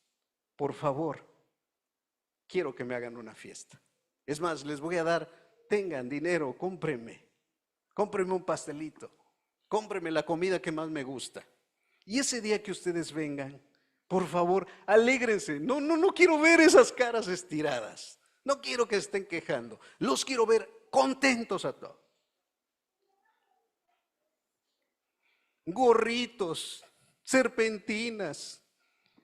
por favor, quiero que me hagan una fiesta. Es más, les voy a dar, tengan dinero, cómprenme un pastelito, cómprenme la comida que más me gusta. Y ese día que ustedes vengan, por favor, alégrense. No quiero ver esas caras estiradas. No quiero que estén quejando. Los quiero ver contentos a todos. Gorritos, serpentinas,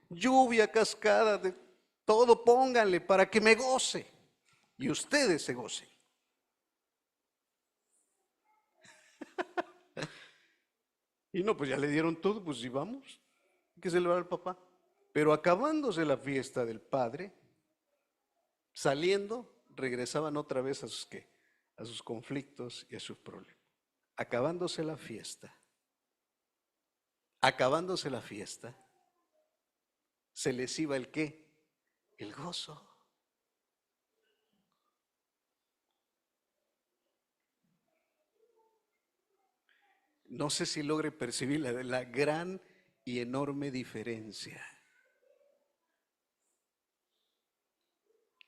lluvia, cascada, de todo pónganle para que me goce y ustedes se gocen. Y no, pues ya le dieron todo, pues sí vamos, hay que celebrar al papá. Pero acabándose la fiesta del padre, saliendo, regresaban otra vez a sus ¿qué? A sus conflictos y a sus problemas. Acabándose la fiesta, se les iba el ¿qué? El gozo. No sé si logre percibir la gran y enorme diferencia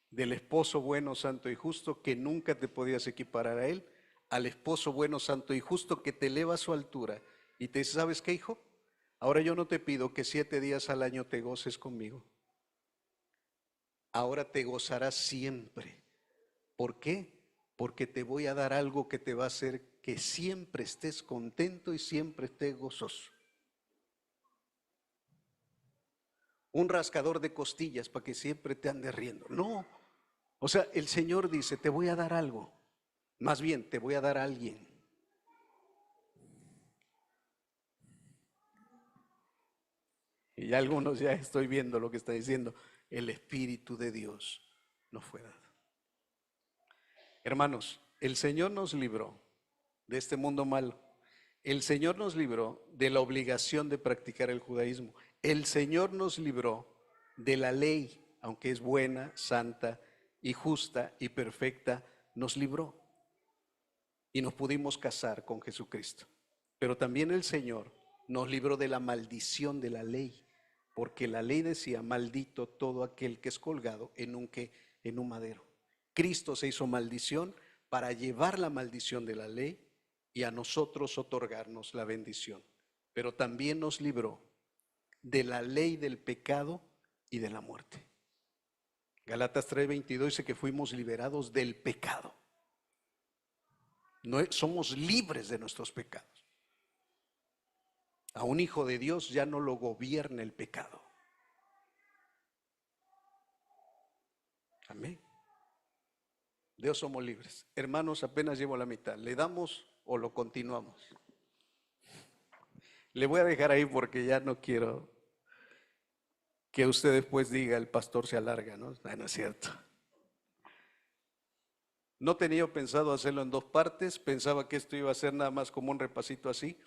del esposo bueno, santo y justo que nunca te podías equiparar a él, al esposo bueno, santo y justo que te eleva a su altura y te dice, ¿sabes qué, hijo? Ahora yo no te pido que 7 días al año te goces conmigo. Ahora te gozarás siempre. ¿Por qué? Porque te voy a dar algo que te va a hacer que siempre estés contento y siempre estés gozoso. Un rascador de costillas para que siempre te andes riendo. No, o sea, el Señor dice, te voy a dar algo. Más bien, te voy a dar a alguien. Y ya algunos ya estoy viendo lo que está diciendo. El Espíritu de Dios nos fue dado. Hermanos, el Señor nos libró de este mundo malo. El Señor nos libró de la obligación de practicar el judaísmo. El Señor nos libró de la ley, aunque es buena, santa y justa y perfecta, nos libró. Y nos pudimos casar con Jesucristo. Pero también el Señor nos libró de la maldición de la ley, porque la ley decía, maldito todo aquel que es colgado en un madero. Cristo se hizo maldición para llevar la maldición de la ley y a nosotros otorgarnos la bendición. Pero también nos libró de la ley del pecado y de la muerte. Gálatas 3:22 dice que fuimos liberados del pecado. No, somos libres de nuestros pecados. A un hijo de Dios ya no lo gobierna el pecado. Amén. Dios, somos libres. Hermanos, apenas llevo la mitad. ¿Le damos o lo continuamos? Le voy a dejar ahí porque ya no quiero que usted después diga el pastor se alarga, ¿no? No es cierto. No tenía pensado hacerlo en 2 partes. Pensaba que esto iba a ser nada más como un repasito así.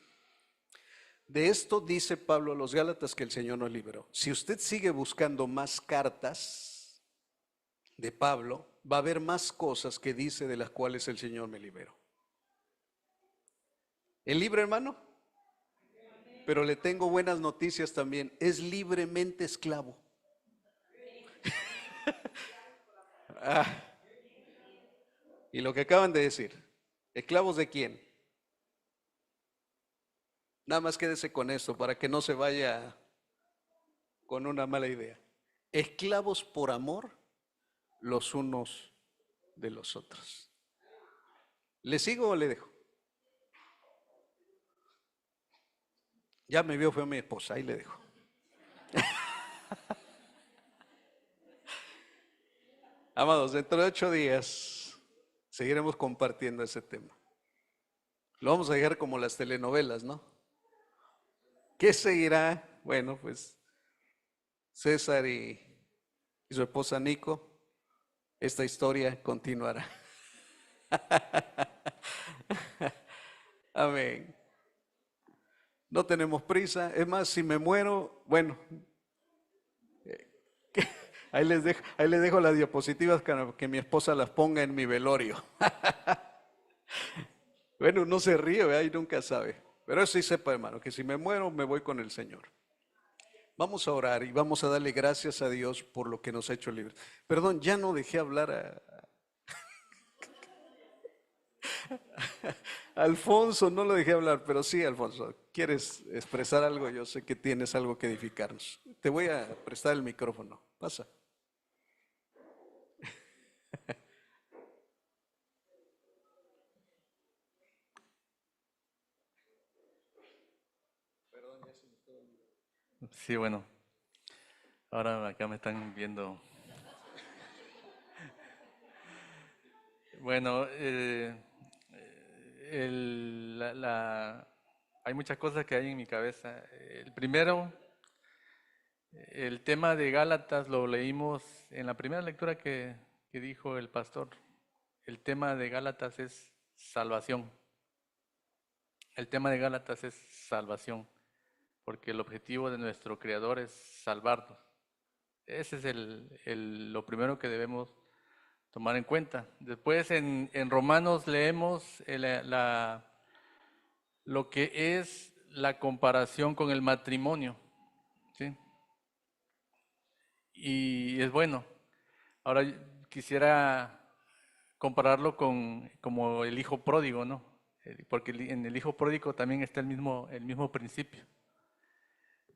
De esto dice Pablo a los Gálatas que el Señor nos libró. Si usted sigue buscando más cartas de Pablo, va a haber más cosas que dice de las cuales el Señor me liberó. ¿Es libre, hermano? Pero le tengo buenas noticias también. Es libremente esclavo. Ah, y lo que acaban de decir, ¿esclavos de quién? Nada más quédese con esto para que no se vaya con una mala idea. Esclavos por amor los unos de los otros. ¿Le sigo o le dejo? Ya me vio fue mi esposa, ahí le dejo. Amados, dentro de 8 días seguiremos compartiendo ese tema. Lo vamos a dejar como las telenovelas, ¿no? ¿Qué seguirá? Bueno, pues César y su esposa Nico, esta historia continuará. Amén. No tenemos prisa. Es más, si me muero, bueno, ahí les dejo las diapositivas que mi esposa las ponga en mi velorio. Bueno, uno se ríe, ¿verdad? Y nunca sabe. Pero sí sepa, hermano, que si me muero, me voy con el Señor. Vamos a orar y vamos a darle gracias a Dios por lo que nos ha hecho libres. Perdón, ya no dejé hablar a Alfonso, no lo dejé hablar, pero sí, Alfonso, ¿quieres expresar algo? Yo sé que tienes algo que edificarnos. Te voy a prestar el micrófono. Pasa. Sí, bueno, ahora acá me están viendo. Bueno, hay muchas cosas que hay en mi cabeza. El primero, el tema de Gálatas lo leímos en la primera lectura que dijo el pastor. El tema de Gálatas es salvación. El tema de Gálatas es salvación, porque el objetivo de nuestro Creador es salvarnos. Ese es lo primero que debemos tomar en cuenta. Después en Romanos leemos lo que es la comparación con el matrimonio, ¿sí? Y es bueno. Ahora quisiera compararlo como el hijo pródigo, ¿no? Porque en el hijo pródigo también está el mismo principio.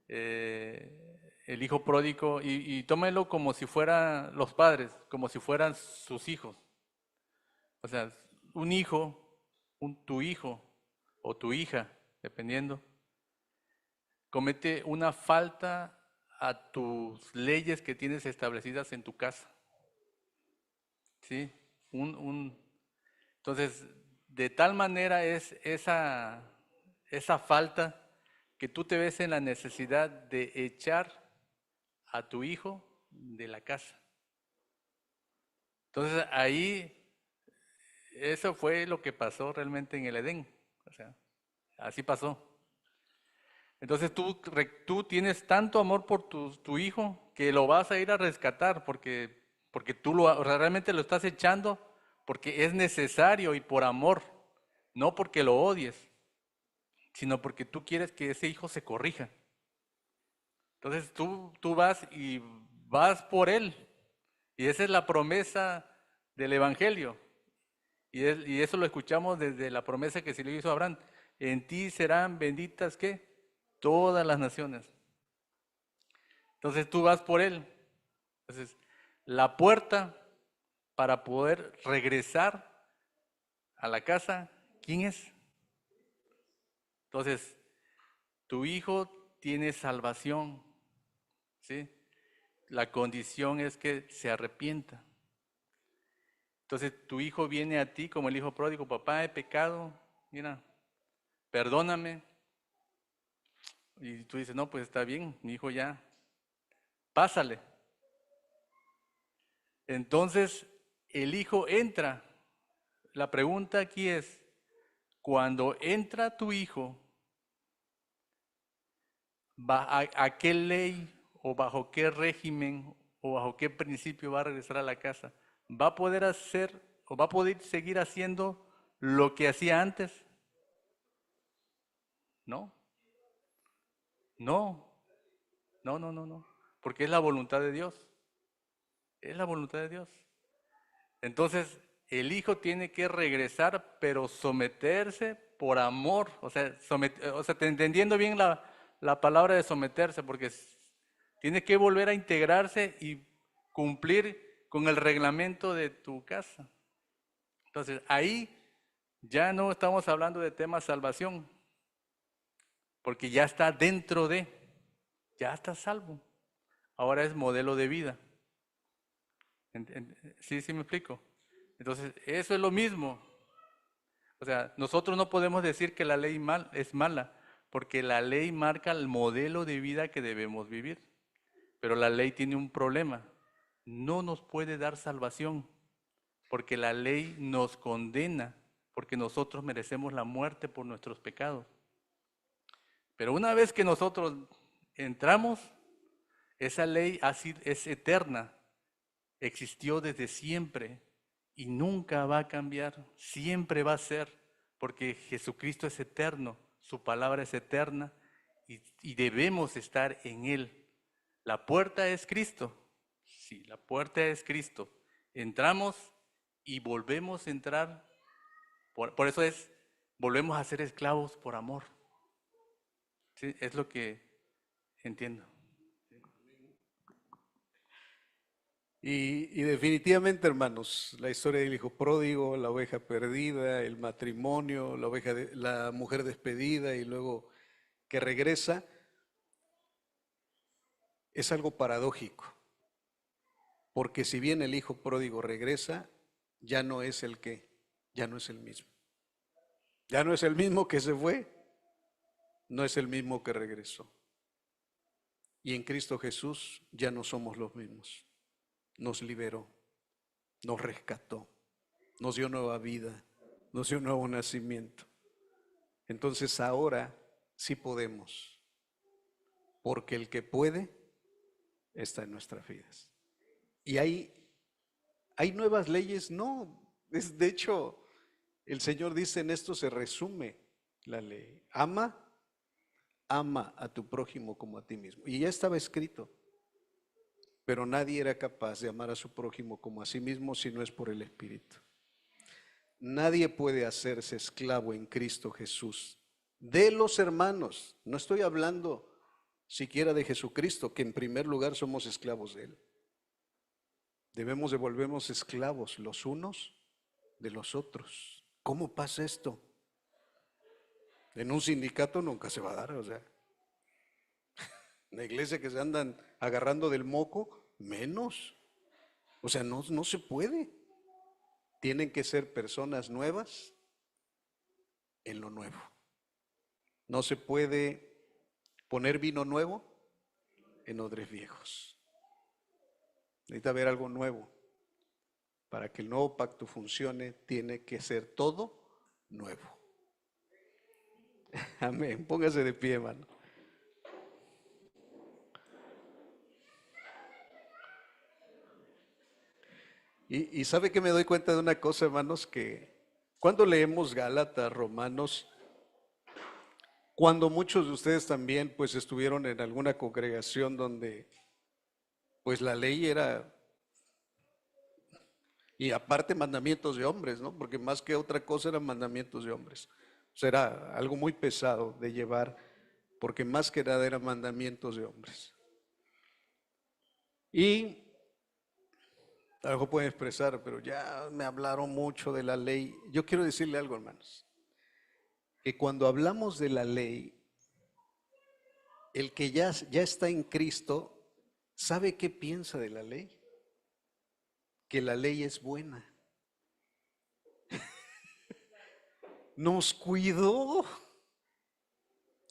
El hijo pródigo, y tómelo como si fueran los padres, como si fueran sus hijos. O sea, un hijo, tu hijo o tu hija, dependiendo, comete una falta a tus leyes que tienes establecidas en tu casa. ¿Sí? Entonces, de tal manera es esa falta que tú te ves en la necesidad de echar a tu hijo de la casa. Entonces, ahí, eso fue lo que pasó realmente en el Edén. O sea, así pasó. Entonces tú tienes tanto amor por tu hijo que lo vas a ir a rescatar porque tú o sea, realmente lo estás echando porque es necesario y por amor, no porque lo odies, sino porque tú quieres que ese hijo se corrija. Entonces tú vas y vas por él. Y esa es la promesa del Evangelio. Y eso lo escuchamos desde la promesa que se le hizo a Abraham. En ti serán benditas, ¿qué? Todas las naciones. Entonces tú vas por él. Entonces, la puerta para poder regresar a la casa, ¿quién es? Entonces, tu hijo tiene salvación, ¿sí? La condición es que se arrepienta. Entonces, tu hijo viene a ti como el hijo pródigo, papá, he pecado, mira, perdóname. Y tú dices, no, pues está bien, mi hijo ya, pásale. Entonces, el hijo entra. La pregunta aquí es, cuando entra tu hijo, ¿a qué ley o bajo qué régimen o bajo qué principio va a regresar a la casa? ¿Va a poder hacer o va a poder seguir haciendo lo que hacía antes? No, no, no, porque es la voluntad de Dios. Es la voluntad de Dios. Entonces, el hijo tiene que regresar, pero someterse por amor. O sea, entendiendo bien la palabra de someterse, porque tiene que volver a integrarse y cumplir con el reglamento de tu casa. Entonces, ahí ya no estamos hablando de tema salvación, porque ya está dentro de, ya está salvo. Ahora es modelo de vida. ¿Sí me explico? Entonces, eso es lo mismo. O sea, nosotros no podemos decir que la ley es mala, porque la ley marca el modelo de vida que debemos vivir. Pero la ley tiene un problema. No nos puede dar salvación, porque la ley nos condena, porque nosotros merecemos la muerte por nuestros pecados. Pero una vez que nosotros entramos, esa ley es eterna, existió desde siempre y nunca va a cambiar, siempre va a ser, porque Jesucristo es eterno, su palabra es eterna y debemos estar en Él. La puerta es Cristo, sí, la puerta es Cristo. Entramos y volvemos a entrar, por eso volvemos a ser esclavos por amor. Sí, es lo que entiendo. Y definitivamente, hermanos, la historia del hijo pródigo, la oveja perdida, el matrimonio, la mujer despedida y luego que regresa, es algo paradójico. Porque si bien el hijo pródigo regresa, ya no es el mismo. Ya no es el mismo que se fue, no es el mismo que regresó. Y en Cristo Jesús ya no somos los mismos. Nos liberó, nos rescató, nos dio nueva vida, nos dio nuevo nacimiento. Entonces ahora sí podemos, porque el que puede está en nuestras vidas. Y hay nuevas leyes, no, de hecho el Señor dice: en esto se resume la ley. Ama a tu prójimo como a ti mismo. Y ya estaba escrito. Pero nadie era capaz de amar a su prójimo como a sí mismo si no es por el Espíritu. Nadie puede hacerse esclavo en Cristo Jesús de los hermanos. No estoy hablando siquiera de Jesucristo, que en primer lugar somos esclavos de Él. Debemos de volvernos esclavos los unos de los otros. ¿Cómo pasa esto? En un sindicato nunca se va a dar, o sea. En la iglesia que se andan agarrando del moco, menos. O sea, no se puede. Tienen que ser personas nuevas en lo nuevo. No se puede poner vino nuevo en odres viejos. Necesita haber algo nuevo. Para que el nuevo pacto funcione, tiene que ser todo nuevo. Amén. Póngase de pie, hermano. Y sabe que me doy cuenta de una cosa, hermanos, que cuando leemos Gálatas, Romanos, cuando muchos de ustedes también pues estuvieron en alguna congregación donde pues la ley era, y aparte mandamientos de hombres, ¿no? Porque más que otra cosa eran mandamientos de hombres. O sea, era algo muy pesado de llevar, porque más que nada eran mandamientos de hombres. Y a lo mejor pueden expresar, pero ya me hablaron mucho de la ley. Yo quiero decirle algo, hermanos, que cuando hablamos de la ley, el que ya está en Cristo, ¿sabe qué piensa de la ley? Que la ley es buena. Nos cuidó.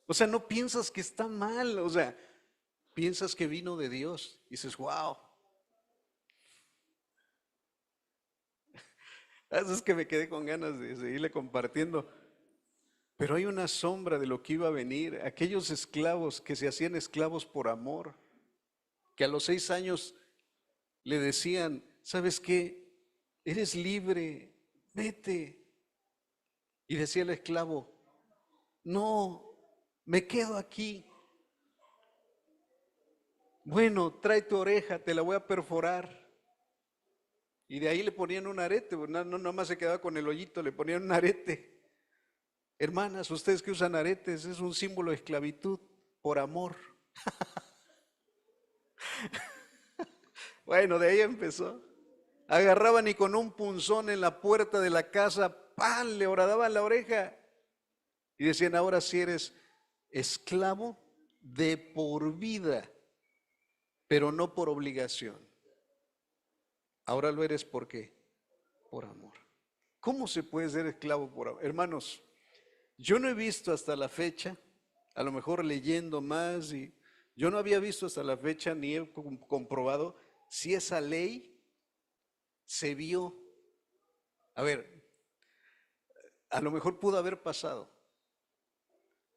O sea, no piensas que está mal, o sea, piensas que vino de Dios. Y dices, wow. Es que me quedé con ganas de seguirle compartiendo. Pero hay una sombra de lo que iba a venir. Aquellos esclavos que se hacían esclavos por amor, que a los 6 años le decían, ¿sabes qué? Eres libre, vete. Y decía el esclavo, no, me quedo aquí. Bueno, trae tu oreja, te la voy a perforar. Y de ahí le ponían un arete, no, nomás se quedaba con el hoyito, le ponían un arete. Hermanas, ustedes que usan aretes, es un símbolo de esclavitud por amor. Bueno, de ahí empezó. Agarraban y con un punzón en la puerta de la casa, ¡pam!, le horadaban la oreja. Y decían, ahora sí eres esclavo de por vida, pero no por obligación. Ahora lo eres ¿por qué? Por amor. ¿Cómo se puede ser esclavo por amor? Hermanos, yo no he visto hasta la fecha, a lo mejor leyendo más, y yo no había visto hasta la fecha ni he comprobado si esa ley se vio. A ver, a lo mejor pudo haber pasado,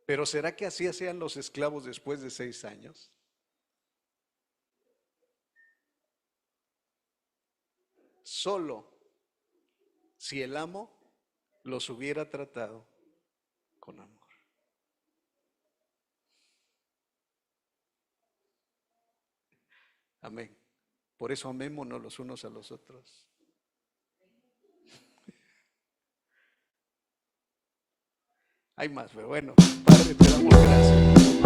pero ¿será que así hacían los esclavos después de 6 años? Solo si el amo los hubiera tratado con amor. Amén. Por eso amémonos los unos a los otros. Hay más, pero bueno, Padre, te damos gracias.